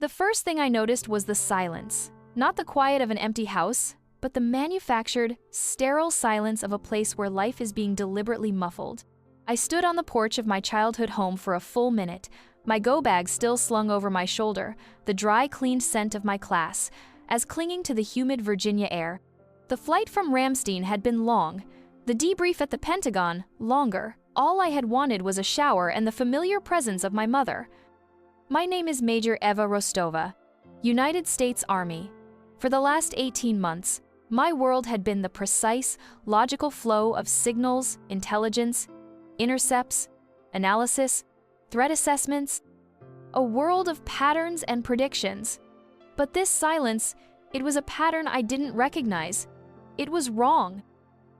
The first thing I noticed was the silence. Not the quiet of an empty house, but the manufactured, sterile silence of a place where life is being deliberately muffled. I stood on the porch of my childhood home for a full minute, my go-bag still slung over my shoulder, the dry, cleaned scent of my class, as clinging to the humid Virginia air. The flight from Ramstein had been long, the debrief at the Pentagon longer. All I had wanted was a shower and the familiar presence of my mother. My name is Major Eva Rostova, United States Army. For the last 18 months, my world had been the precise, logical flow of signals, intelligence, intercepts, analysis, threat assessments, a world of patterns and predictions. But this silence, it was a pattern I didn't recognize. It was wrong.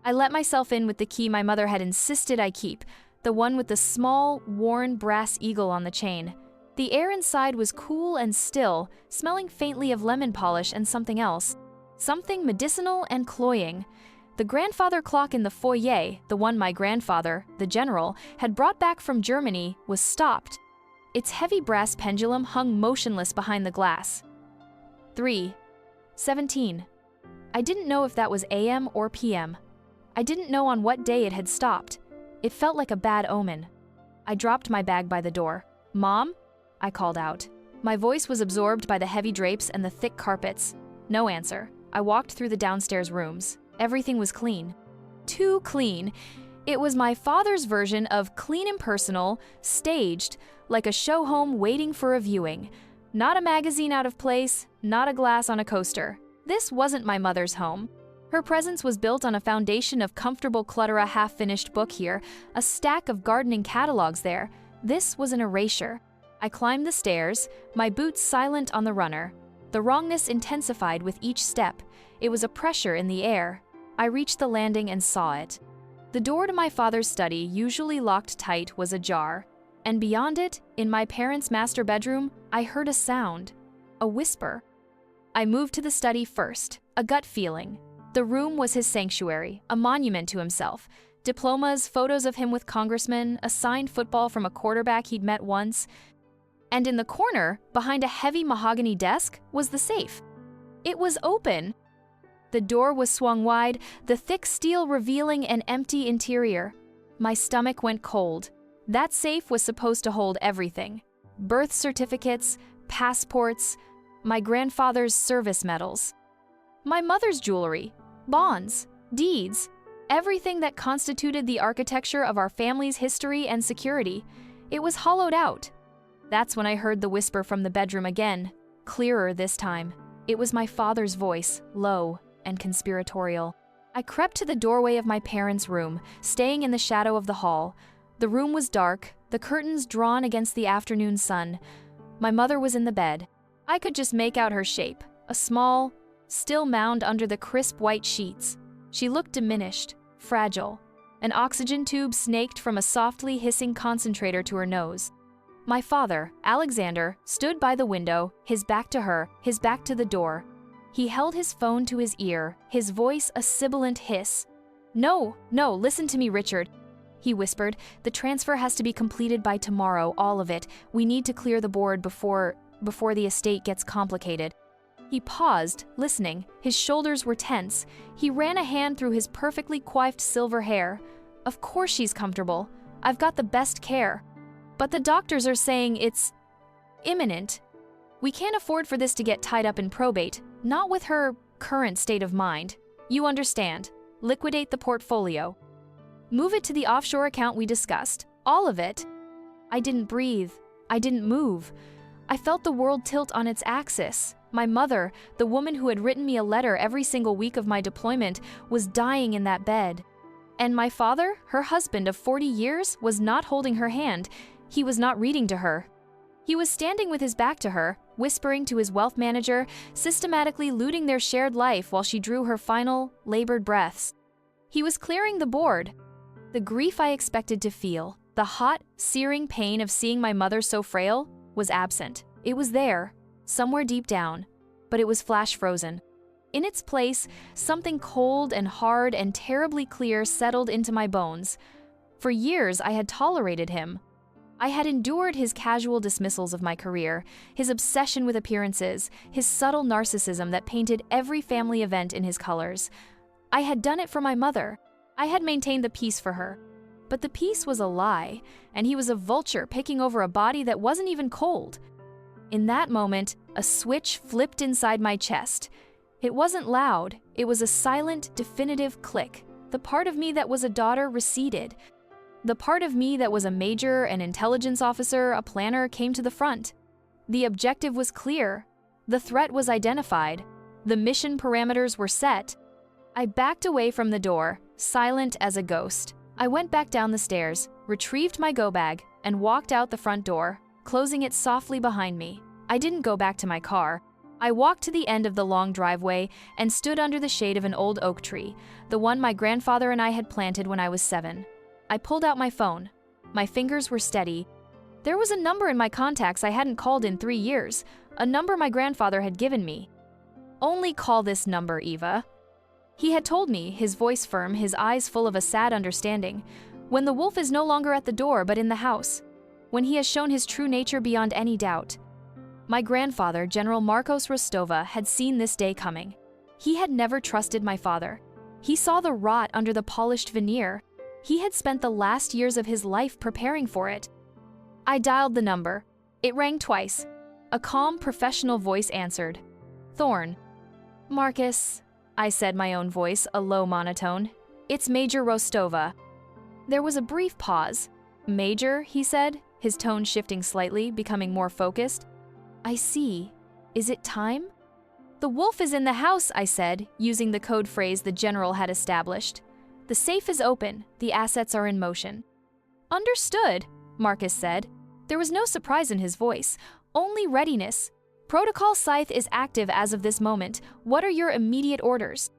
I let myself in with the key my mother had insisted I keep, the one with the small, worn brass eagle on the chain. The air inside was cool and still, smelling faintly of lemon polish and something else. Something medicinal and cloying. The grandfather clock in the foyer, the one my grandfather, the general, had brought back from Germany, was stopped. Its heavy brass pendulum hung motionless behind the glass. 3:17. I didn't know if that was AM or PM. I didn't know on what day it had stopped. It felt like a bad omen. I dropped my bag by the door. "Mom?" I called out. My voice was absorbed by the heavy drapes and the thick carpets. No answer. I walked through the downstairs rooms. Everything was clean. Too clean. It was my father's version of clean impersonal, staged, like a show home waiting for a viewing. Not a magazine out of place, not a glass on a coaster. This wasn't my mother's home. Her presence was built on a foundation of comfortable clutter, a half-finished book here, a stack of gardening catalogs there. This was an erasure. I climbed the stairs, my boots silent on the runner. The wrongness intensified with each step. It was a pressure in the air. I reached the landing and saw it. The door to my father's study, usually locked tight, was ajar. And beyond it, in my parents' master bedroom, I heard a sound. A whisper. I moved to the study first, a gut feeling. The room was his sanctuary, a monument to himself. Diplomas, photos of him with congressmen, a signed football from a quarterback he'd met once. And in the corner, behind a heavy mahogany desk, was the safe. It was open. The door was swung wide, the thick steel revealing an empty interior. My stomach went cold. That safe was supposed to hold everything. Birth certificates, passports, my grandfather's service medals. My mother's jewelry, bonds, deeds, everything that constituted the architecture of our family's history and security. It was hollowed out. That's when I heard the whisper from the bedroom again, clearer this time. It was my father's voice, low and conspiratorial. I crept to the doorway of my parents' room, staying in the shadow of the hall. The room was dark, the curtains drawn against the afternoon sun. My mother was in the bed. I could just make out her shape, a small, still mound under the crisp white sheets. She looked diminished, fragile. An oxygen tube snaked from a softly hissing concentrator to her nose. My father, Alexander, stood by the window, his back to her, his back to the door. He held his phone to his ear, his voice a sibilant hiss. No, listen to me, Richard," he whispered. "The transfer has to be completed by tomorrow, all of it. We need to clear the board before the estate gets complicated." He paused, listening. His shoulders were tense. He ran a hand through his perfectly coiffed silver hair. "Of course she's comfortable. I've got the best care. But the doctors are saying it's imminent. We can't afford for this to get tied up in probate, not with her current state of mind. You understand. Liquidate the portfolio. Move it to the offshore account we discussed. All of it." I didn't breathe. I didn't move. I felt the world tilt on its axis. My mother, the woman who had written me a letter every single week of my deployment, was dying in that bed. And my father, her husband of 40 years, was not holding her hand. He was not reading to her. He was standing with his back to her, whispering to his wealth manager, systematically looting their shared life while she drew her final, labored breaths. He was clearing the board. The grief I expected to feel, the hot, searing pain of seeing my mother so frail, was absent. It was there, somewhere deep down, but it was flash frozen. In its place, something cold and hard and terribly clear settled into my bones. For years I had tolerated him. I had endured his casual dismissals of my career, his obsession with appearances, his subtle narcissism that painted every family event in his colors. I had done it for my mother. I had maintained the peace for her. But the peace was a lie, and he was a vulture picking over a body that wasn't even cold. In that moment, a switch flipped inside my chest. It wasn't loud, it was a silent, definitive click. The part of me that was a daughter receded. The part of me that was a major, an intelligence officer, a planner came to the front. The objective was clear. The threat was identified. The mission parameters were set. I backed away from the door, silent as a ghost. I went back down the stairs, retrieved my go bag, and walked out the front door, closing it softly behind me. I didn't go back to my car. I walked to the end of the long driveway and stood under the shade of an old oak tree, the one my grandfather and I had planted when I was 7. I pulled out my phone. My fingers were steady. There was a number in my contacts I hadn't called in 3 years, a number my grandfather had given me. "Only call this number, Eva." He had told me, his voice firm, his eyes full of a sad understanding, when the wolf is no longer at the door but in the house, when he has shown his true nature beyond any doubt. My grandfather, General Marcos Rostova, had seen this day coming. He had never trusted my father. He saw the rot under the polished veneer. He had spent the last years of his life preparing for it. I dialed the number. It rang twice. A calm, professional voice answered. "Thorne." "Marcus," I said, my own voice, a low monotone. "It's Major Rostova." There was a brief pause. "Major," he said, his tone shifting slightly, becoming more focused. "I see. Is it time?" "The wolf is in the house," I said, using the code phrase the general had established. "The safe is open. The assets are in motion." "Understood," Marcus said. There was no surprise in his voice, only readiness. "Protocol Scythe is active as of this moment. What are your immediate orders?"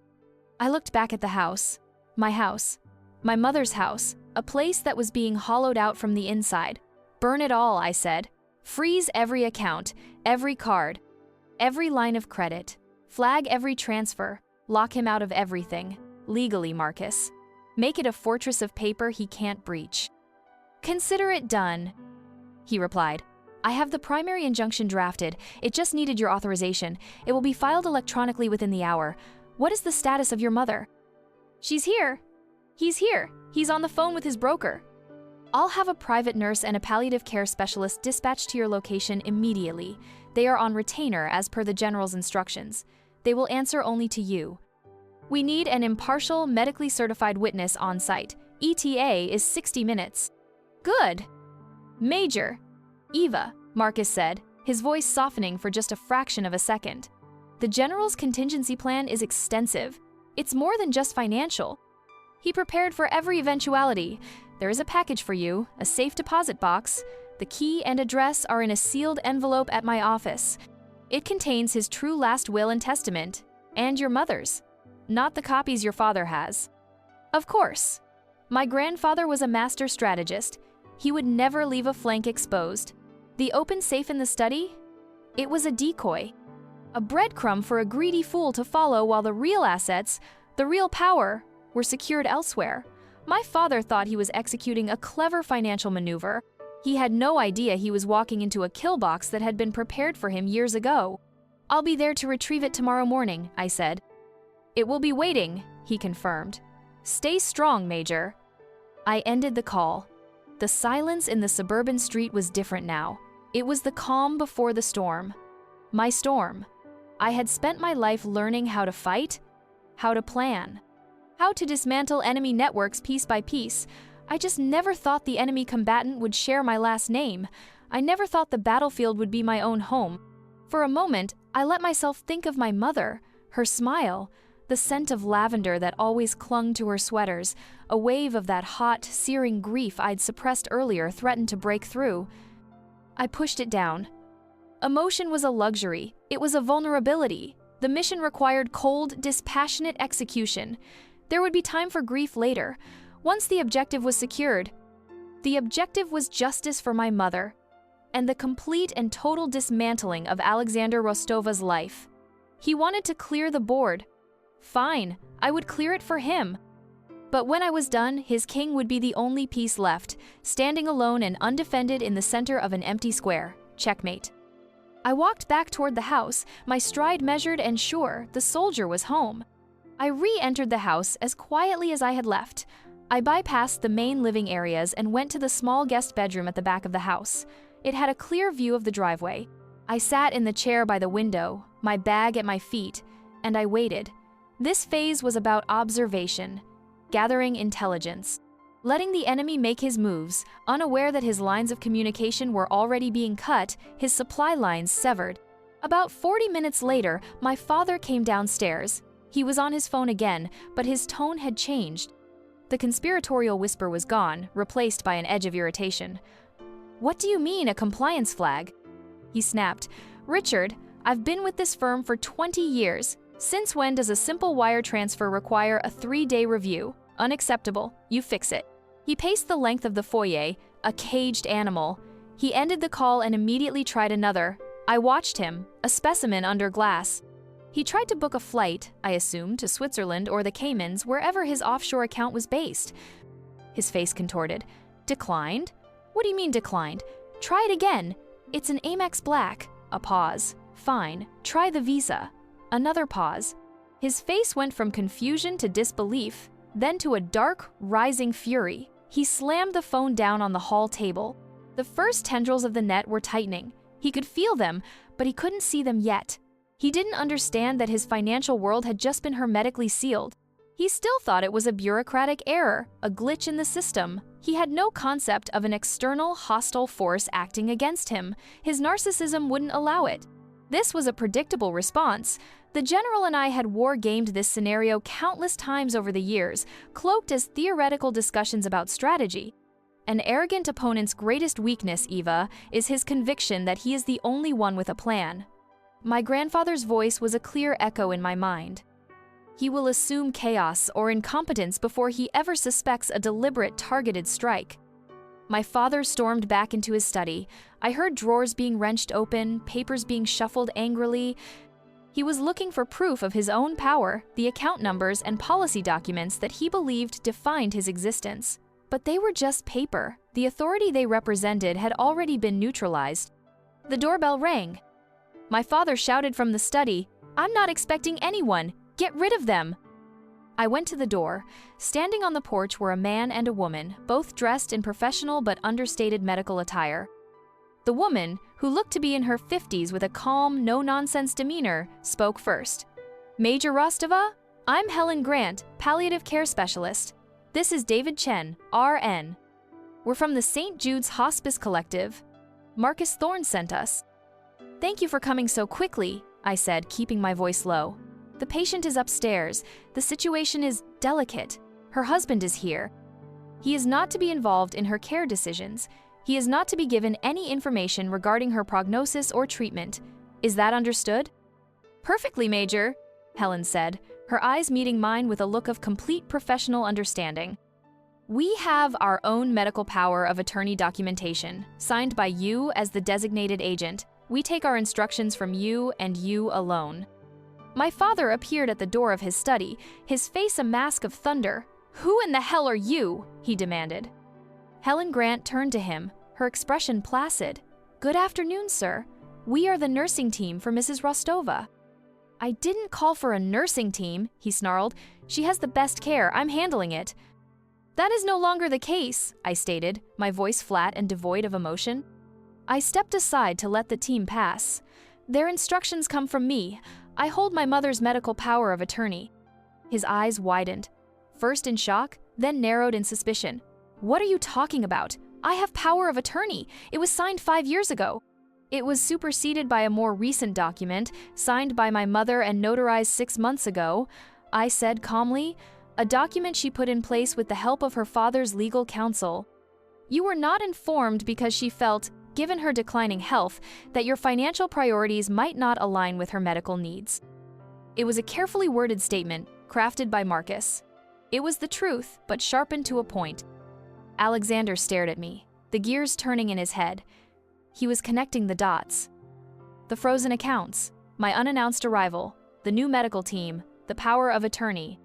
I looked back at the house. My house. My mother's house. A place that was being hollowed out from the inside. "Burn it all," I said. "Freeze every account, every card, every line of credit. Flag every transfer. Lock him out of everything. Legally, Marcus. Make it a fortress of paper he can't breach." "Consider it done," he replied. "I have the primary injunction drafted. It just needed your authorization. It will be filed electronically within the hour. What is the status of your mother?" "She's here." "He's here. He's on the phone with his broker." "I'll have a private nurse and a palliative care specialist dispatched to your location immediately. They are on retainer as per the general's instructions. They will answer only to you. We need an impartial, medically certified witness on site. ETA is 60 minutes. "Good." "Major." "Eva," Marcus said, his voice softening for just a fraction of a second. "The general's contingency plan is extensive. It's more than just financial. He prepared for every eventuality. There is a package for you, a safe deposit box. The key and address are in a sealed envelope at my office. It contains his true last will and testament, and your mother's. Not the copies your father has. Of course. My grandfather was a master strategist. He would never leave a flank exposed. The open safe in the study? It was a decoy. A breadcrumb for a greedy fool to follow while the real assets, the real power, were secured elsewhere. My father thought he was executing a clever financial maneuver. He had no idea he was walking into a kill box that had been prepared for him years ago. "I'll be there to retrieve it tomorrow morning," I said. "It will be waiting," he confirmed. "Stay strong, Major." I ended the call. The silence in the suburban street was different now. It was the calm before the storm. My storm. I had spent my life learning how to fight, how to plan, how to dismantle enemy networks piece by piece. I just never thought the enemy combatant would share my last name. I never thought the battlefield would be my own home. For a moment, I let myself think of my mother, her smile, the scent of lavender that always clung to her sweaters. A wave of that hot, searing grief I'd suppressed earlier threatened to break through. I pushed it down. Emotion was a luxury. It was a vulnerability. The mission required cold, dispassionate execution. There would be time for grief later, once the objective was secured. The objective was justice for my mother, and the complete and total dismantling of Alexander Rostova's life. He wanted to clear the board. Fine, I would clear it for him. But when I was done, his king would be the only piece left, standing alone and undefended in the center of an empty square. Checkmate. I walked back toward the house, my stride measured and sure the soldier was home. I re-entered the house as quietly as I had left. I bypassed the main living areas and went to the small guest bedroom at the back of the house. It had a clear view of the driveway. I sat in the chair by the window, my bag at my feet, and I waited. This phase was about observation, gathering intelligence, letting the enemy make his moves, unaware that his lines of communication were already being cut, his supply lines severed. About 40 minutes later, my father came downstairs. He was on his phone again, but his tone had changed. The conspiratorial whisper was gone, replaced by an edge of irritation. "What do you mean, a compliance flag?" He snapped. "Richard, I've been with this firm for 20 years. Since when does a simple wire transfer require a 3-day review? Unacceptable. You fix it." He paced the length of the foyer, a caged animal. He ended the call and immediately tried another. I watched him, a specimen under glass. He tried to book a flight, I assumed, to Switzerland or the Caymans, wherever his offshore account was based. His face contorted. "Declined? What do you mean declined? Try it again. It's an Amex Black." A pause. "Fine. Try the visa." Another pause. His face went from confusion to disbelief, then to a dark, rising fury. He slammed the phone down on the hall table. The first tendrils of the net were tightening. He could feel them, but he couldn't see them yet. He didn't understand that his financial world had just been hermetically sealed. He still thought it was a bureaucratic error, a glitch in the system. He had no concept of an external, hostile force acting against him. His narcissism wouldn't allow it. This was a predictable response. The general and I had war-gamed this scenario countless times over the years, cloaked as theoretical discussions about strategy. An arrogant opponent's greatest weakness, Eva, is his conviction that he is the only one with a plan. My grandfather's voice was a clear echo in my mind. He will assume chaos or incompetence before he ever suspects a deliberate, targeted strike. My father stormed back into his study. I heard drawers being wrenched open, papers being shuffled angrily. He was looking for proof of his own power, the account numbers and policy documents that he believed defined his existence. But they were just paper. The authority they represented had already been neutralized. The doorbell rang. My father shouted from the study, "I'm not expecting anyone. Get rid of them." I went to the door. Standing on the porch were a man and a woman, both dressed in professional but understated medical attire. The woman, who looked to be in her 50s with a calm, no-nonsense demeanor, spoke first. "Major Rostova? I'm Helen Grant, palliative care specialist. This is David Chen, RN. We're from the St. Jude's Hospice Collective. Marcus Thorne sent us." "Thank you for coming so quickly," I said, keeping my voice low. "The patient is upstairs. The situation is delicate. Her husband is here. He is not to be involved in her care decisions. He is not to be given any information regarding her prognosis or treatment. Is that understood?" "Perfectly, Major," Helen said, her eyes meeting mine with a look of complete professional understanding. "We have our own medical power of attorney documentation, signed by you as the designated agent. We take our instructions from you and you alone." My father appeared at the door of his study, his face a mask of thunder. "Who in the hell are you?" he demanded. Helen Grant turned to him, her expression placid. "Good afternoon, sir. We are the nursing team for Mrs. Rostova." "I didn't call for a nursing team," he snarled. "She has the best care. I'm handling it." "That is no longer the case," I stated, my voice flat and devoid of emotion. I stepped aside to let the team pass. "Their instructions come from me. I hold my mother's medical power of attorney." His eyes widened, first in shock, then narrowed in suspicion. "What are you talking about? I have power of attorney. It was signed 5 years ago." "It was superseded by a more recent document, signed by my mother and notarized 6 months ago," I said calmly, "a document she put in place with the help of her father's legal counsel. You were not informed because she felt, given her declining health, that your financial priorities might not align with her medical needs." It was a carefully worded statement, crafted by Marcus. It was the truth, but sharpened to a point. Alexander stared at me, the gears turning in his head. He was connecting the dots. The frozen accounts, my unannounced arrival, the new medical team, the power of attorney.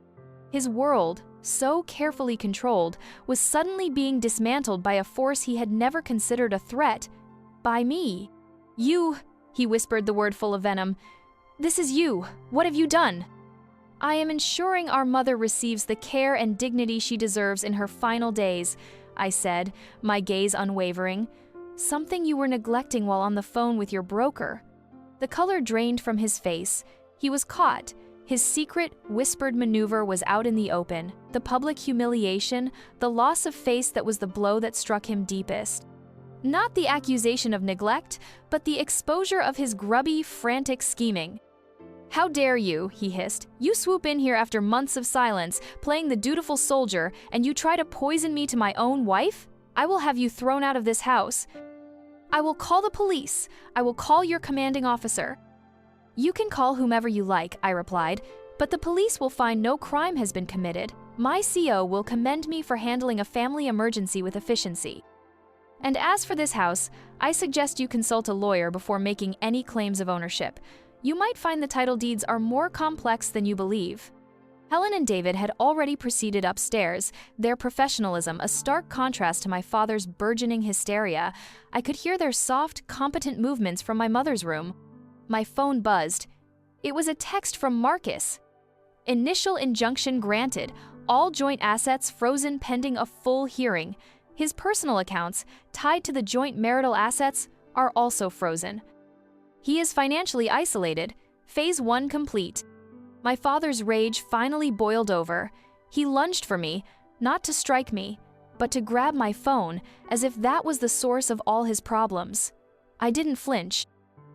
His world, so carefully controlled, was suddenly being dismantled by a force he had never considered a threat. By me. You, he whispered the word full of venom. This is you. What have you done? I am ensuring our mother receives the care and dignity she deserves in her final days, I said, my gaze unwavering. Something you were neglecting while on the phone with your broker. The color drained from his face. He was caught. His secret, whispered maneuver was out in the open. The public humiliation, the loss of face that was the blow that struck him deepest. Not the accusation of neglect, but the exposure of his grubby, frantic scheming. How dare you, he hissed. You swoop in here after months of silence, playing the dutiful soldier, and you try to poison me to my own wife? I will have you thrown out of this house. I will call the police. I will call your commanding officer. You can call whomever you like, I replied, but the police will find no crime has been committed. My CO will commend me for handling a family emergency with efficiency. And as for this house, I suggest you consult a lawyer before making any claims of ownership. You might find the title deeds are more complex than you believe. Helen and David had already proceeded upstairs, their professionalism a stark contrast to my father's burgeoning hysteria. I could hear their soft, competent movements from my mother's room. My phone buzzed. It was a text from Marcus. Initial injunction granted, all joint assets frozen pending a full hearing. His personal accounts, tied to the joint marital assets, are also frozen. He is financially isolated. Phase 1 complete. My father's rage finally boiled over. He lunged for me, not to strike me, but to grab my phone, as if that was the source of all his problems. I didn't flinch.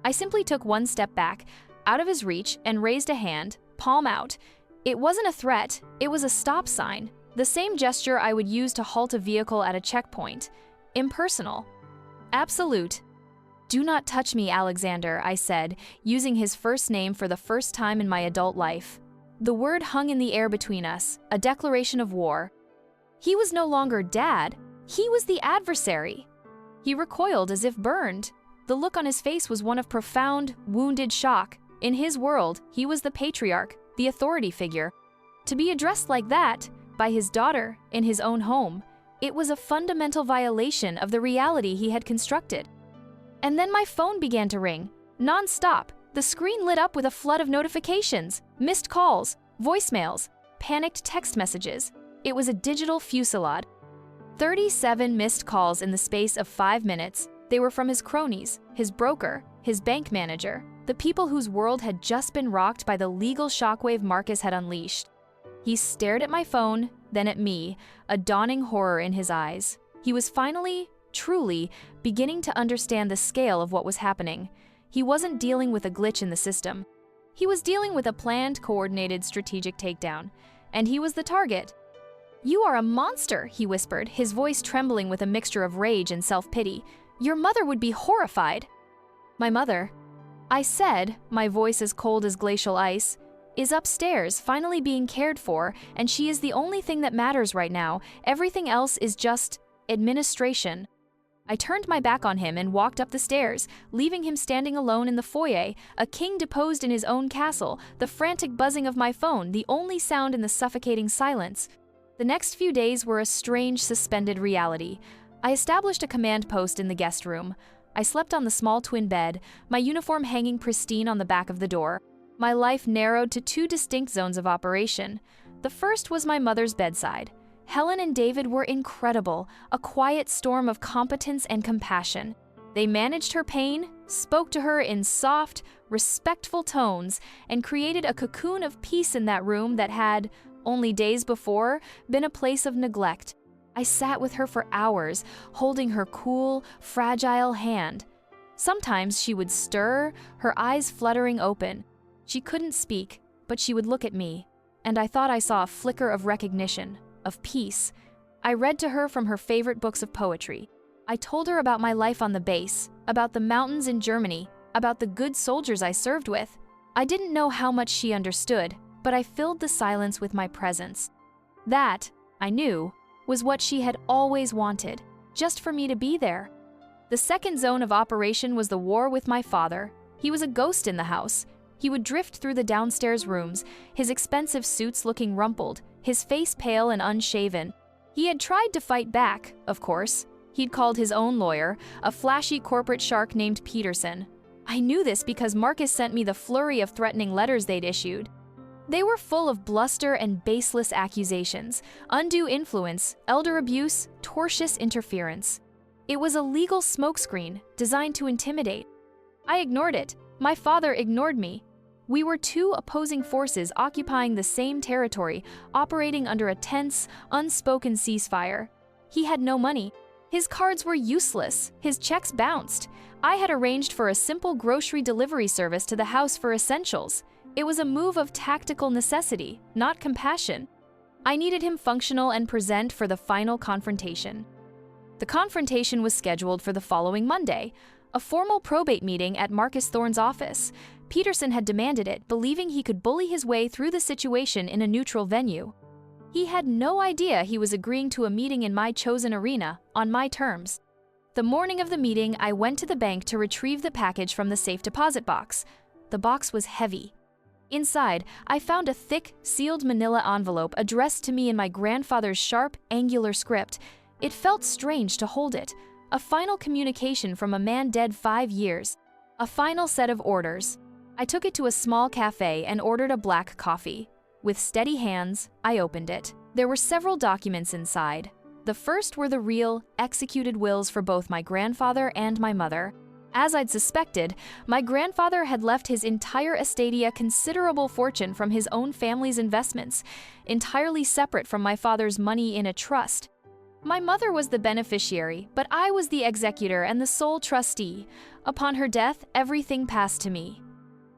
I simply took one step back, out of his reach, and raised a hand, palm out. It wasn't a threat, it was a stop sign. The same gesture I would use to halt a vehicle at a checkpoint. Impersonal. Absolute. Do not touch me, Alexander, I said, using his first name for the first time in my adult life. The word hung in the air between us, a declaration of war. He was no longer Dad, he was the adversary. He recoiled as if burned. The look on his face was one of profound, wounded shock. In his world, he was the patriarch, the authority figure. To be addressed like that, by his daughter, in his own home, it was a fundamental violation of the reality he had constructed. And then my phone began to ring, non-stop. The screen lit up with a flood of notifications, missed calls, voicemails, panicked text messages. It was a digital fusillade. 37 missed calls in the space of 5 minutes. They were from his cronies, his broker, his bank manager, the people whose world had just been rocked by the legal shockwave Marcus had unleashed. He stared at my phone, then at me, a dawning horror in his eyes. He was finally, truly, beginning to understand the scale of what was happening. He wasn't dealing with a glitch in the system. He was dealing with a planned, coordinated, strategic takedown. And he was the target. You are a monster, he whispered, his voice trembling with a mixture of rage and self-pity. Your mother would be horrified. My mother, I said, my voice as cold as glacial ice, is upstairs, finally being cared for, and she is the only thing that matters right now. Everything else is just administration. I turned my back on him and walked up the stairs, leaving him standing alone in the foyer, a king deposed in his own castle, the frantic buzzing of my phone, the only sound in the suffocating silence. The next few days were a strange, suspended reality. I established a command post in the guest room. I slept on the small twin bed, my uniform hanging pristine on the back of the door. My life narrowed to 2 distinct zones of operation. The first was my mother's bedside. Helen and David were incredible, a quiet storm of competence and compassion. They managed her pain, spoke to her in soft, respectful tones, and created a cocoon of peace in that room that had, only days before, been a place of neglect. I sat with her for hours, holding her cool, fragile hand. Sometimes she would stir, her eyes fluttering open. She couldn't speak, but she would look at me, and I thought I saw a flicker of recognition, of peace. I read to her from her favorite books of poetry. I told her about my life on the base, about the mountains in Germany, about the good soldiers I served with. I didn't know how much she understood, but I filled the silence with my presence. That, I knew, was what she had always wanted, just for me to be there. The second zone of operation was the war with my father. He was a ghost in the house. He would drift through the downstairs rooms, his expensive suits looking rumpled, his face pale and unshaven. He had tried to fight back, of course. He'd called his own lawyer, a flashy corporate shark named Peterson. I knew this because Marcus sent me the flurry of threatening letters they'd issued. They were full of bluster and baseless accusations, undue influence, elder abuse, tortious interference. It was a legal smokescreen designed to intimidate. I ignored it. My father ignored me. We were two opposing forces occupying the same territory, operating under a tense, unspoken ceasefire. He had no money. His cards were useless. His checks bounced. I had arranged for a simple grocery delivery service to the house for essentials. It was a move of tactical necessity, not compassion. I needed him functional and present for the final confrontation. The confrontation was scheduled for the following Monday, a formal probate meeting at Marcus Thorne's office. Peterson had demanded it, believing he could bully his way through the situation in a neutral venue. He had no idea he was agreeing to a meeting in my chosen arena, on my terms. The morning of the meeting, I went to the bank to retrieve the package from the safe deposit box. The box was heavy. Inside, I found a thick, sealed manila envelope addressed to me in my grandfather's sharp, angular script. It felt strange to hold it. A final communication from a man dead 5 years. A final set of orders. I took it to a small cafe and ordered a black coffee. With steady hands, I opened it. There were several documents inside. The first were the real, executed wills for both my grandfather and my mother. As I'd suspected, my grandfather had left his entire estate a considerable fortune from his own family's investments, entirely separate from my father's money in a trust. My mother was the beneficiary, but I was the executor and the sole trustee. Upon her death, everything passed to me.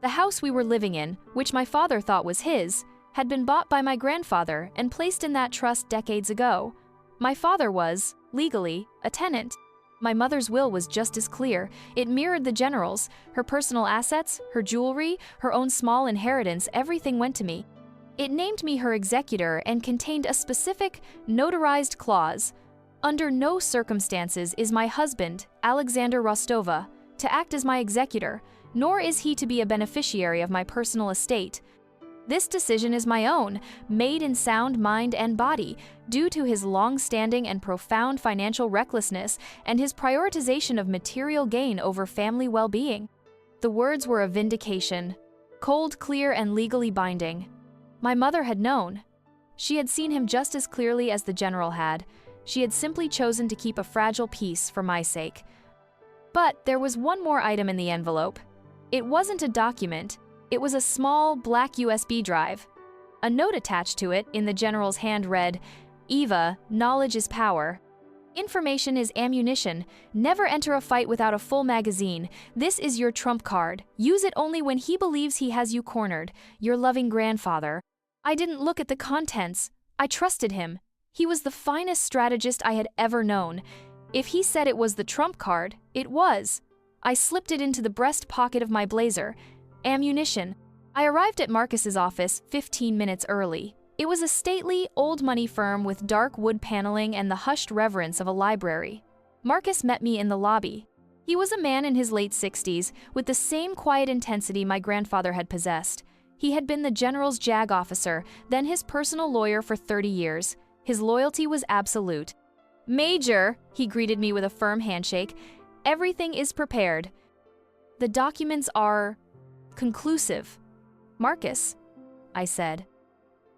The house we were living in, which my father thought was his, had been bought by my grandfather and placed in that trust decades ago. My father was, legally, a tenant. My mother's will was just as clear. It mirrored the general's. Her personal assets, her jewelry, her own small inheritance, everything went to me. It named me her executor and contained a specific, notarized clause. Under no circumstances is my husband, Alexander Rostova, to act as my executor, nor is he to be a beneficiary of my personal estate. This decision is my own, made in sound mind and body, due to his long-standing and profound financial recklessness and his prioritization of material gain over family well-being. The words were a vindication, cold, clear, and legally binding. My mother had known. She had seen him just as clearly as the general had. She had simply chosen to keep a fragile peace for my sake. But there was one more item in the envelope. It wasn't a document. It was a small, black USB drive. A note attached to it in the general's hand read, "Eva, knowledge is power. Information is ammunition. Never enter a fight without a full magazine. This is your trump card. Use it only when he believes he has you cornered. Your loving grandfather." I didn't look at the contents. I trusted him. He was the finest strategist I had ever known. If he said it was the trump card, it was. I slipped it into the breast pocket of my blazer. Ammunition. I arrived at Marcus's office 15 minutes early. It was a stately, old-money firm with dark wood paneling and the hushed reverence of a library. Marcus met me in the lobby. He was a man in his late 60s, with the same quiet intensity my grandfather had possessed. He had been the general's JAG officer, then his personal lawyer for 30 years. His loyalty was absolute. "Major," he greeted me with a firm handshake, "everything is prepared. The documents are conclusive." "Marcus," I said.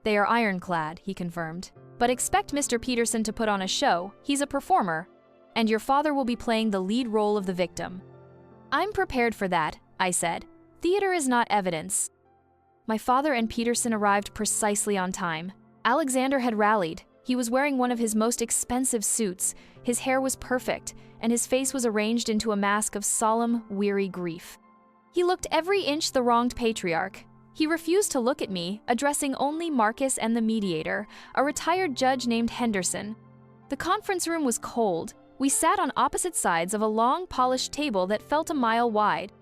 "They are ironclad," he confirmed. "But expect Mr. Peterson to put on a show. He's a performer. And your father will be playing the lead role of the victim." "I'm prepared for that," I said. "Theater is not evidence." My father and Peterson arrived precisely on time. Alexander had rallied. He was wearing one of his most expensive suits. His hair was perfect, and his face was arranged into a mask of solemn, weary grief. He looked every inch the wronged patriarch. He refused to look at me, addressing only Marcus and the mediator, a retired judge named Henderson. The conference room was cold. We sat on opposite sides of a long, polished table that felt a mile wide.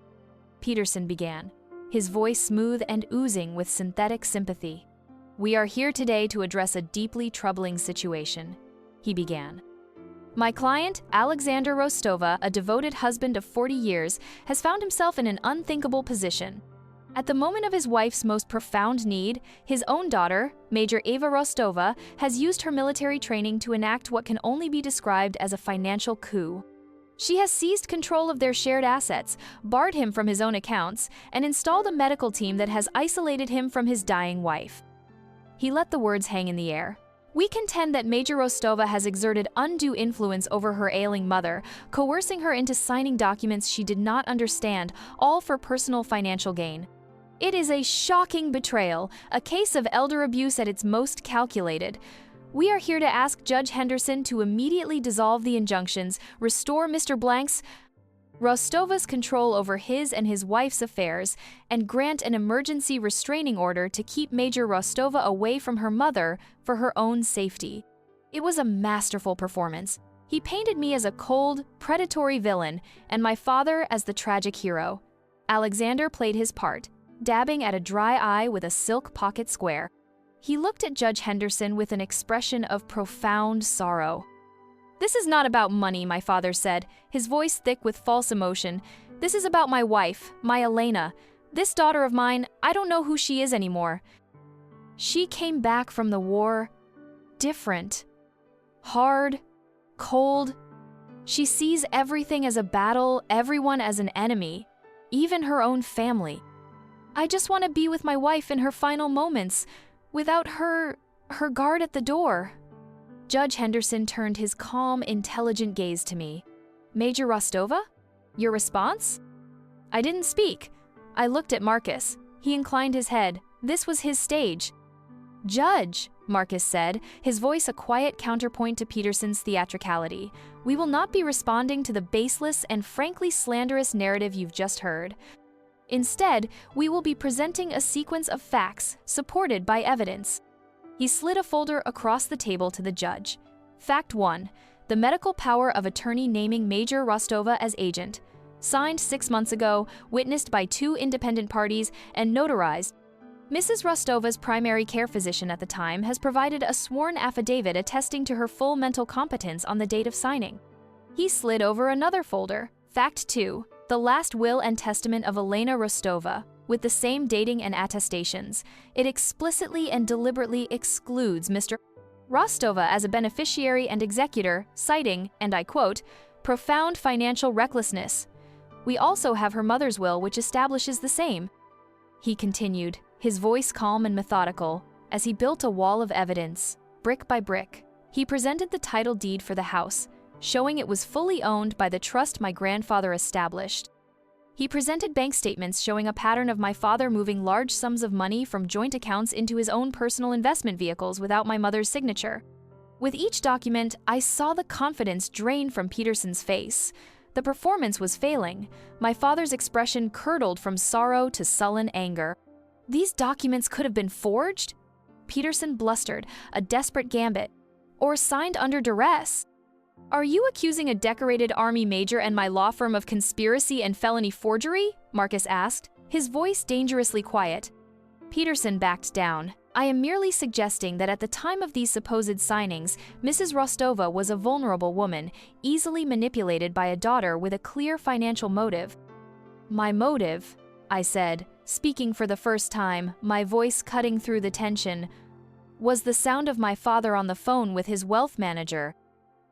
Peterson began, his voice smooth and oozing with synthetic sympathy. "We are here today to address a deeply troubling situation," he began. "My client, Alexander Rostova, a devoted husband of 40 years, has found himself in an unthinkable position. At the moment of his wife's most profound need, his own daughter, Major Eva Rostova, has used her military training to enact what can only be described as a financial coup. She has seized control of their shared assets, barred him from his own accounts, and installed a medical team that has isolated him from his dying wife. He let the words hang in the air. We contend that Major Rostova has exerted undue influence over her ailing mother, coercing her into signing documents she did not understand, all for personal financial gain. It is a shocking betrayal, a case of elder abuse at its most calculated. We are here to ask Judge Henderson to immediately dissolve the injunctions, restore Mr. Blank's Rostova's control over his and his wife's affairs, and grant an emergency restraining order to keep Major Rostova away from her mother for her own safety. It was a masterful performance. He painted me as a cold, predatory villain, and my father as the tragic hero. Alexander played his part, dabbing at a dry eye with a silk pocket square. He looked at Judge Henderson with an expression of profound sorrow. "This is not about money," my father said, his voice thick with false emotion. "This is about my wife, my Elena. This daughter of mine, I don't know who she is anymore. She came back from the war different. Hard, cold. She sees everything as a battle, everyone as an enemy, even her own family. I just want to be with my wife in her final moments, without her guard at the door." Judge Henderson turned his calm, intelligent gaze to me. "Major Rostova? Your response?" I didn't speak. I looked at Marcus. He inclined his head. This was his stage. "Judge," Marcus said, his voice a quiet counterpoint to Peterson's theatricality, "we will not be responding to the baseless and frankly slanderous narrative you've just heard. Instead, we will be presenting a sequence of facts supported by evidence." He slid a folder across the table to the judge. Fact 1. The medical power of attorney naming Major Rostova as agent. Signed 6 months ago, witnessed by 2 independent parties, and notarized. Mrs. Rostova's primary care physician at the time has provided a sworn affidavit attesting to her full mental competence on the date of signing. He slid over another folder. Fact 2. The last will and testament of Elena Rostova, with the same dating and attestations. It explicitly and deliberately excludes Mr. Rostova as a beneficiary and executor, citing, and I quote, "profound financial recklessness." We also have her mother's will, which establishes the same. He continued, his voice calm and methodical, as he built a wall of evidence, brick by brick. He presented the title deed for the house, showing it was fully owned by the trust my grandfather established. He presented bank statements showing a pattern of my father moving large sums of money from joint accounts into his own personal investment vehicles without my mother's signature. With each document, I saw the confidence drain from Peterson's face. The performance was failing. My father's expression curdled from sorrow to sullen anger. These documents could have been forged? Peterson blustered, a desperate gambit. Or signed under duress. "Are you accusing a decorated Army major and my law firm of conspiracy and felony forgery?" Marcus asked, his voice dangerously quiet. Peterson backed down. "I am merely suggesting that at the time of these supposed signings, Mrs. Rostova was a vulnerable woman, easily manipulated by a daughter with a clear financial motive." "My motive," I said, speaking for the first time, my voice cutting through the tension, "was the sound of my father on the phone with his wealth manager,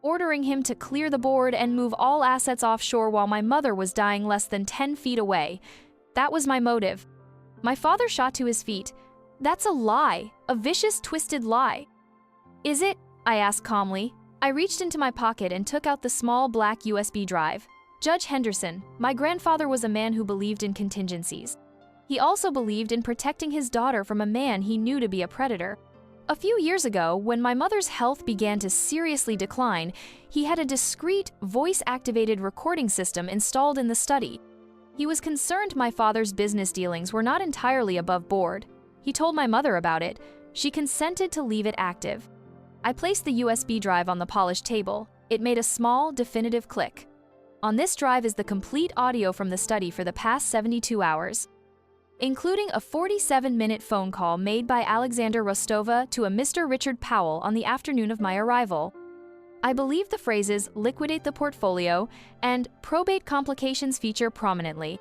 ordering him to clear the board and move all assets offshore while my mother was dying less than 10 feet away. That was my motive." My father shot to his feet. "That's a lie, a vicious, twisted lie." "Is it?" I asked calmly. I reached into my pocket and took out the small black USB drive. "Judge Henderson, my grandfather was a man who believed in contingencies. He also believed in protecting his daughter from a man he knew to be a predator. A few years ago, when my mother's health began to seriously decline, he had a discreet, voice-activated recording system installed in the study. He was concerned my father's business dealings were not entirely above board. He told my mother about it. She consented to leave it active. I placed the USB drive on the polished table. It made a small, definitive click. On this drive is the complete audio from the study for the past 72 hours. Including a 47-minute phone call made by Alexander Rostova to a Mr. Richard Powell on the afternoon of my arrival. I believe the phrases "liquidate the portfolio" and "probate complications" feature prominently.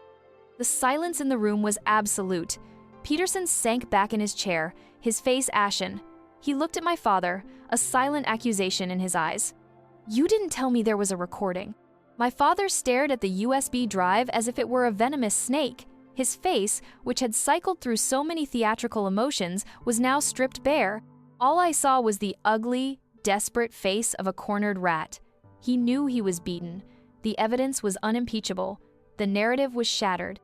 The silence in the room was absolute. Peterson sank back in his chair, his face ashen. He looked at my father, a silent accusation in his eyes. "You didn't tell me there was a recording." My father stared at the USB drive as if it were a venomous snake. His face, which had cycled through so many theatrical emotions, was now stripped bare. All I saw was the ugly, desperate face of a cornered rat. He knew he was beaten. The evidence was unimpeachable. The narrative was shattered.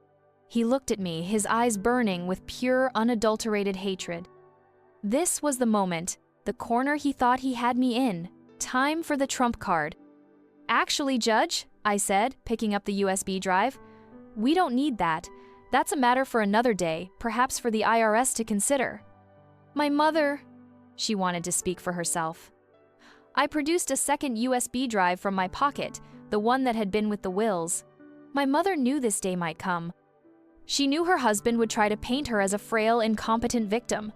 He looked at me, his eyes burning with pure, unadulterated hatred. This was the moment, the corner he thought he had me in. Time for the trump card. "Actually, Judge," I said, picking up the USB drive, "we don't need that. That's a matter for another day, perhaps for the IRS to consider." "My mother," she wanted to speak for herself. I produced a second USB drive from my pocket, the one that had been with the wills. My mother knew this day might come. She knew her husband would try to paint her as a frail, incompetent victim.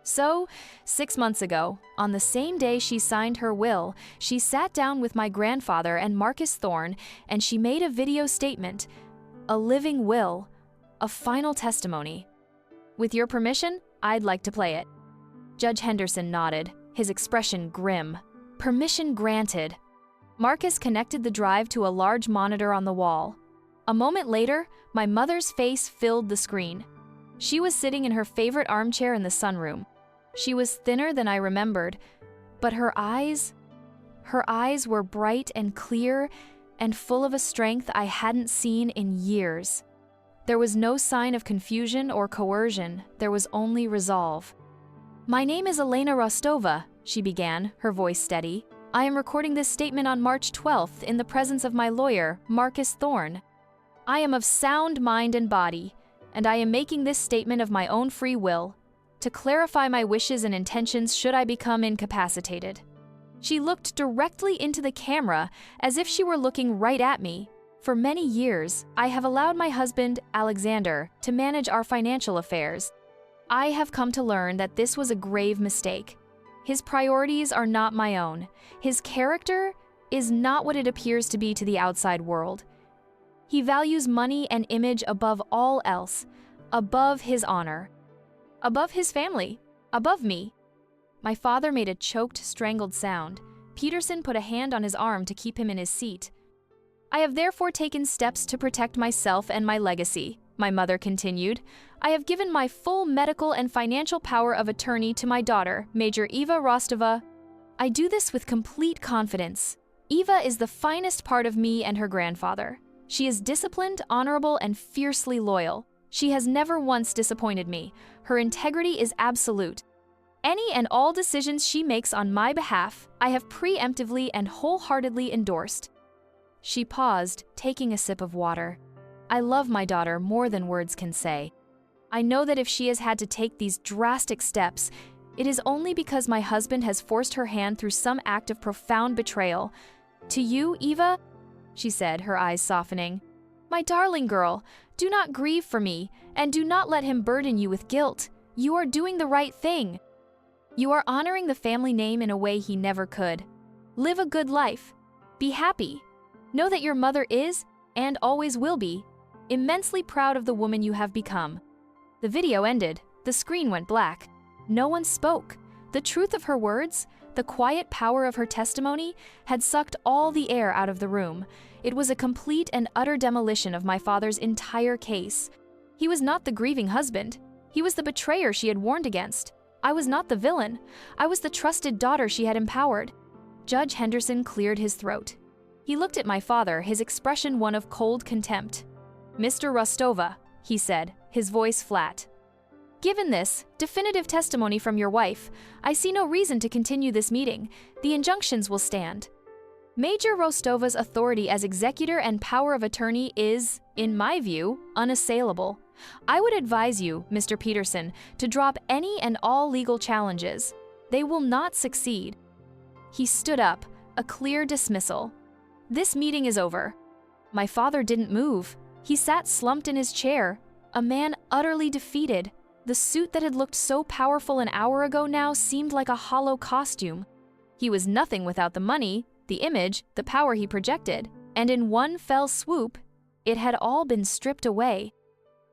So, 6 months ago, on the same day she signed her will, she sat down with my grandfather and Marcus Thorne, and she made a video statement, a living will, a final testimony. With your permission, I'd like to play it. Judge Henderson nodded, his expression grim. Permission granted. Marcus connected the drive to a large monitor on the wall. A moment later, my mother's face filled the screen. She was sitting in her favorite armchair in the sunroom. She was thinner than I remembered, but her eyes were bright and clear and full of a strength I hadn't seen in years. There was no sign of confusion or coercion, there was only resolve. "My name is Elena Rostova," she began, her voice steady. "I am recording this statement on March 12th in the presence of my lawyer, Marcus Thorne. I am of sound mind and body, and I am making this statement of my own free will, to clarify my wishes and intentions should I become incapacitated." She looked directly into the camera as if she were looking right at me. For many years, I have allowed my husband, Alexander, to manage our financial affairs. I have come to learn that this was a grave mistake. His priorities are not my own. His character is not what it appears to be to the outside world. He values money and image above all else, above his honor, above his family, above me. My father made a choked, strangled sound. Peterson put a hand on his arm to keep him in his seat. "I have therefore taken steps to protect myself and my legacy," my mother continued. "I have given my full medical and financial power of attorney to my daughter, Major Eva Rostova. I do this with complete confidence. Eva is the finest part of me and her grandfather. She is disciplined, honorable, and fiercely loyal. She has never once disappointed me. Her integrity is absolute. Any and all decisions she makes on my behalf, I have preemptively and wholeheartedly endorsed." She paused, taking a sip of water. "I love my daughter more than words can say. I know that if she has had to take these drastic steps, it is only because my husband has forced her hand through some act of profound betrayal. To you, Eva," she said, her eyes softening, "my darling girl, do not grieve for me, and do not let him burden you with guilt. You are doing the right thing. You are honoring the family name in a way he never could. Live a good life. Be happy. Know that your mother is, and always will be, immensely proud of the woman you have become." The video ended. The screen went black. No one spoke. The truth of her words, the quiet power of her testimony, had sucked all the air out of the room. It was a complete and utter demolition of my father's entire case. He was not the grieving husband. He was the betrayer she had warned against. I was not the villain. I was the trusted daughter she had empowered. Judge Henderson cleared his throat. He looked at my father, his expression one of cold contempt. "Mr. Rostova," he said, his voice flat. "Given this definitive testimony from your wife, I see no reason to continue this meeting. The injunctions will stand. Major Rostova's authority as executor and power of attorney is, in my view, unassailable. I would advise you, Mr. Peterson, to drop any and all legal challenges. They will not succeed." He stood up, a clear dismissal. "This meeting is over." My father didn't move. He sat slumped in his chair, a man utterly defeated. The suit that had looked so powerful an hour ago now seemed like a hollow costume. He was nothing without the money, the image, the power he projected, and in one fell swoop, it had all been stripped away.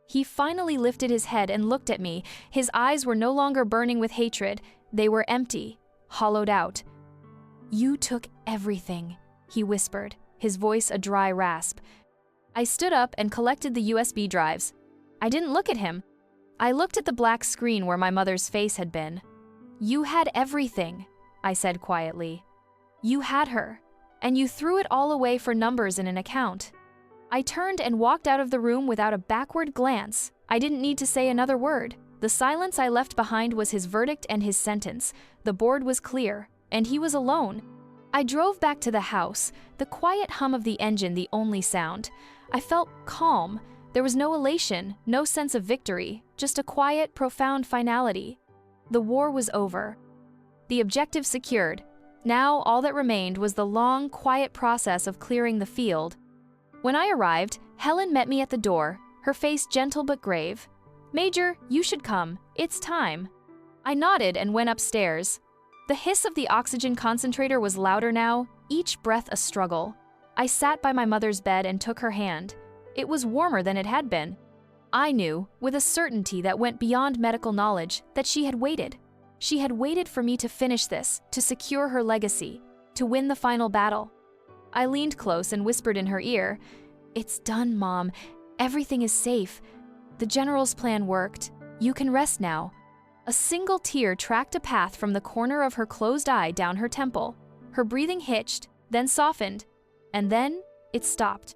He finally lifted his head and looked at me. His eyes were no longer burning with hatred. They were empty, hollowed out. "You took everything," he whispered, his voice a dry rasp. I stood up and collected the USB drives. I didn't look at him. I looked at the black screen where my mother's face had been. "You had everything," I said quietly. "You had her, and you threw it all away for numbers in an account." I turned and walked out of the room without a backward glance. I didn't need to say another word. The silence I left behind was his verdict and his sentence. The board was clear, and he was alone. I drove back to the house, the quiet hum of the engine the only sound. I felt calm. There was no elation, no sense of victory, just a quiet, profound finality. The war was over. The objective secured. Now all that remained was the long, quiet process of clearing the field. When I arrived, Helen met me at the door, her face gentle but grave. "Major, you should come. It's time." I nodded and went upstairs. The hiss of the oxygen concentrator was louder now, each breath a struggle. I sat by my mother's bed and took her hand. It was warmer than it had been. I knew, with a certainty that went beyond medical knowledge, that she had waited. She had waited for me to finish this, to secure her legacy, to win the final battle. I leaned close and whispered in her ear, "It's done, Mom. Everything is safe. The general's plan worked. You can rest now." A single tear tracked a path from the corner of her closed eye down her temple. Her breathing hitched, then softened, and then it stopped.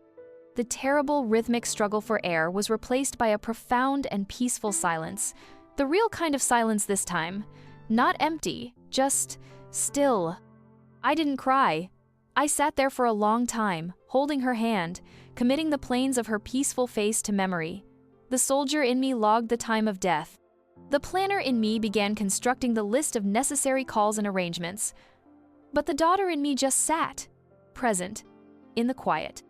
The terrible rhythmic struggle for air was replaced by a profound and peaceful silence. The real kind of silence this time. Not empty, just still. I didn't cry. I sat there for a long time, holding her hand, committing the planes of her peaceful face to memory. The soldier in me logged the time of death. The planner in me began constructing the list of necessary calls and arrangements. But the daughter in me just sat, present, in the quiet.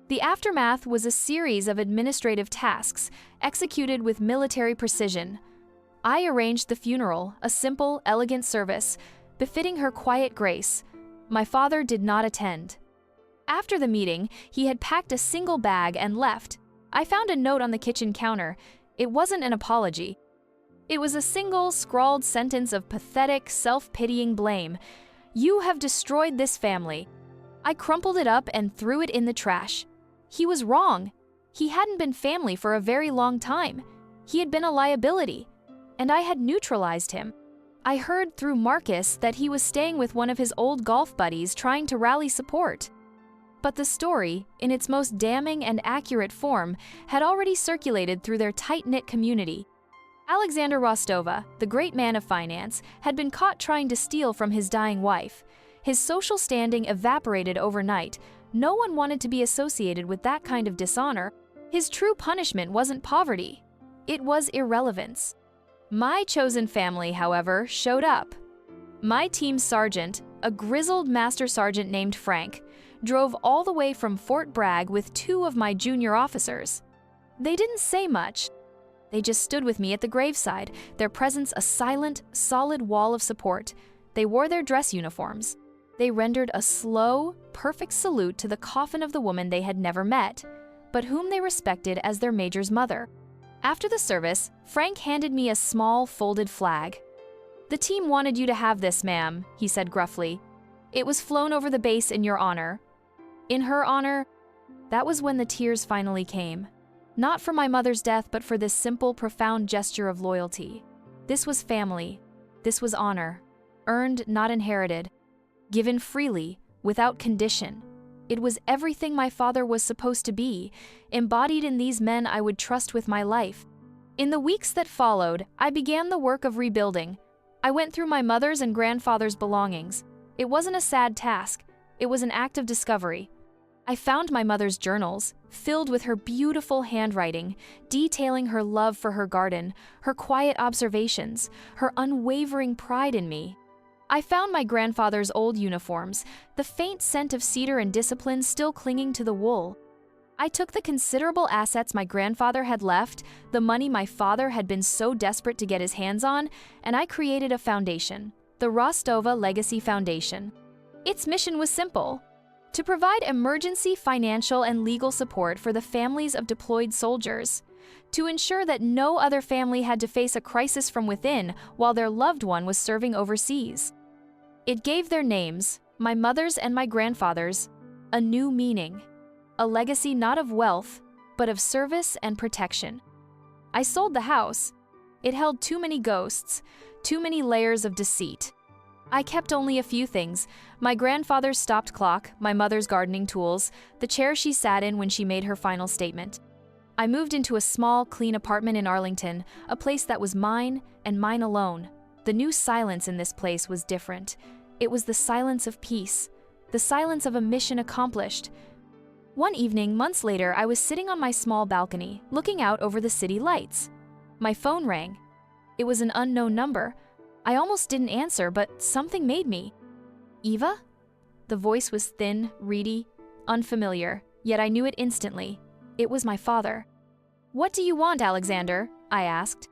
The aftermath was a series of administrative tasks, executed with military precision. I arranged the funeral, a simple, elegant service, befitting her quiet grace. My father did not attend. After the meeting, he had packed a single bag and left. I found a note on the kitchen counter. It wasn't an apology. It was a single, scrawled sentence of pathetic, self-pitying blame. "You have destroyed this family." I crumpled it up and threw it in the trash. He was wrong. He hadn't been family for a very long time. He had been a liability, and I had neutralized him. I heard through Marcus that he was staying with one of his old golf buddies trying to rally support. But the story, in its most damning and accurate form, had already circulated through their tight-knit community. Alexander Rostova, the great man of finance, had been caught trying to steal from his dying wife. His social standing evaporated overnight. No one wanted to be associated with that kind of dishonor. His true punishment wasn't poverty. It was irrelevance. My chosen family, however, showed up. My team's sergeant, a grizzled master sergeant named Frank, drove all the way from Fort Bragg with 2 of my junior officers. They didn't say much. They just stood with me at the graveside, their presence a silent, solid wall of support. They wore their dress uniforms. They rendered a slow, perfect salute to the coffin of the woman they had never met, but whom they respected as their major's mother. After the service, Frank handed me a small, folded flag. "The team wanted you to have this, ma'am," he said gruffly. "It was flown over the base in your honor." In her honor? That was when the tears finally came. Not for my mother's death, but for this simple, profound gesture of loyalty. This was family. This was honor. Earned, not inherited. Given freely, without condition. It was everything my father was supposed to be, embodied in these men I would trust with my life. In the weeks that followed, I began the work of rebuilding. I went through my mother's and grandfather's belongings. It wasn't a sad task. It was an act of discovery. I found my mother's journals, filled with her beautiful handwriting, detailing her love for her garden, her quiet observations, her unwavering pride in me. I found my grandfather's old uniforms, the faint scent of cedar and discipline still clinging to the wool. I took the considerable assets my grandfather had left, the money my father had been so desperate to get his hands on, and I created a foundation, the Rostova Legacy Foundation. Its mission was simple: to provide emergency financial and legal support for the families of deployed soldiers. to ensure that no other family had to face a crisis from within while their loved one was serving overseas. It gave their names, my mother's and my grandfather's, a new meaning, a legacy not of wealth, but of service and protection. I sold the house. It held too many ghosts, too many layers of deceit. I kept only a few things: my grandfather's stopped clock, my mother's gardening tools, the chair she sat in when she made her final statement. I moved into a small, clean apartment in Arlington, a place that was mine and mine alone. The new silence in this place was different. It was the silence of peace, the silence of a mission accomplished. One evening, months later, I was sitting on my small balcony, looking out over the city lights. My phone rang. It was an unknown number. I almost didn't answer, but something made me. "Eva?" The voice was thin, reedy, unfamiliar, yet I knew it instantly. It was my father. "What do you want, Alexander?" I asked.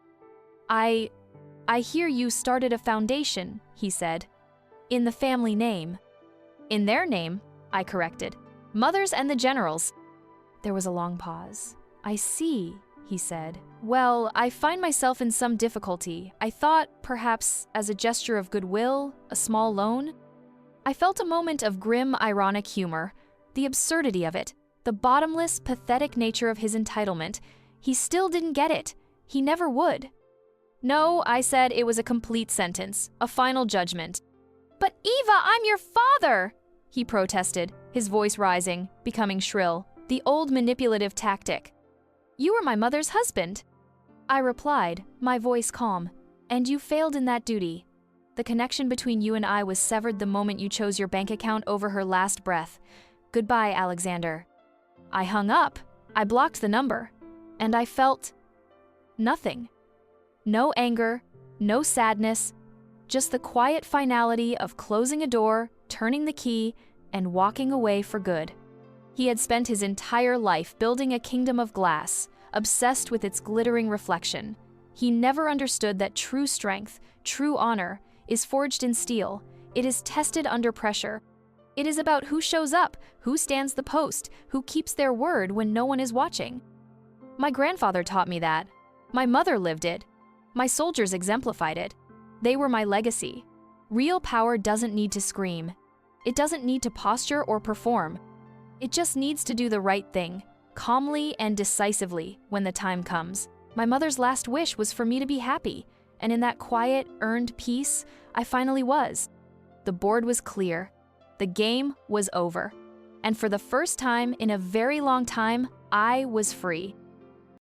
I hear you started a foundation," he said. "In the family name." "In their name," I corrected. "Mother's and the General's." There was a long pause. "I see," he said. "Well, I find myself in some difficulty. I thought, perhaps, as a gesture of goodwill, a small loan." I felt a moment of grim, ironic humor. The absurdity of it, the bottomless, pathetic nature of his entitlement. He still didn't get it. He never would. "No," I said, "it was a complete sentence, a final judgment." "But Eva, I'm your father!" he protested, his voice rising, becoming shrill, the old manipulative tactic. "You were my mother's husband." I replied, my voice calm, "And you failed in that duty. The connection between you and I was severed the moment you chose your bank account over her last breath. Goodbye, Alexander." I hung up. I blocked the number. And I felt nothing. No anger, no sadness, just the quiet finality of closing a door, turning the key, and walking away for good. He had spent his entire life building a kingdom of glass, obsessed with its glittering reflection. He never understood that true strength, true honor, is forged in steel. It is tested under pressure. It is about who shows up, who stands the post, who keeps their word when no one is watching. My grandfather taught me that. My mother lived it. My soldiers exemplified it. They were my legacy. Real power doesn't need to scream. It doesn't need to posture or perform. It just needs to do the right thing, calmly and decisively, when the time comes. My mother's last wish was for me to be happy, and in that quiet, earned peace, I finally was. The board was clear. The game was over. And for the first time in a very long time, I was free.